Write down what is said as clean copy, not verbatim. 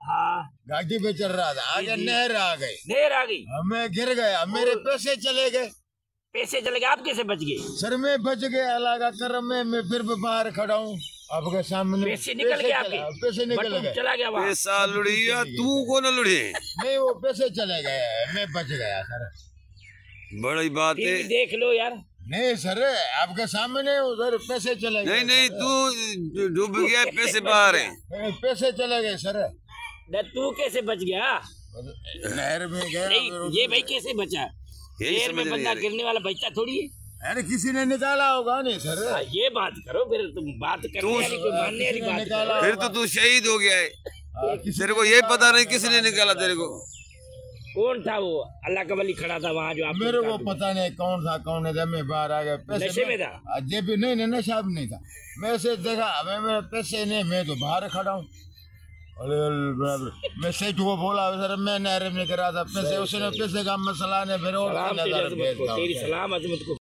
हाँ गाड़ी पे चल रहा था, आगे नहर आ गई। नहर आ गई, मैं गिर गया, मेरे पैसे चले गए। पैसे चले गए, आप कैसे बच गए? सर मैं बच गया, अल्लाह का करम में मैं फिर भी बाहर खड़ा हूँ आपके सामने। पैसे निकल गए आपके? पैसे निकल गए, चला गया वहाँ। पैसा लुढ़िया, तू को न लुढ़े। नहीं वो पैसे चले गए, मैं बच गया सर। बड़ी बात है। देख लो यार। नहीं सर आपके सामने उधर पैसे चले गए। नहीं नहीं तू डूब गया, पैसे बाहर है। पैसे चले गए सर। तू कैसे बच गया? नहर में गया। ये भाई कैसे बचा? नहर में बंदा गिरने वाला बचता थोड़ी है। अरे किसी ने निकाला होगा। नहीं सर ये बात करो फिर, तुम बात करने वाली कोई मानने वाली बात करो। फिर तो तू शहीद हो गया है। तेरे को ये पता नहीं किसने निकाला तेरे को। कौन था वो अल्लाह का वली खड़ा था वहाँ जो आप? मेरे को पता नहीं कौन था कौन नहीं था, मैं बाहर आ गया। नशे में था? जेब नहीं नहीं नशा भी नहीं था। मैं ऐसे देखा, मैं मेरे पैसे नहीं, मैं तो बाहर खड़ा हूँ। मैं सेठ को बोला सर मैं नहर में गिरा था पैसे, उसने पैसे का मसला ने फिर और तेरी सलाम अजमत को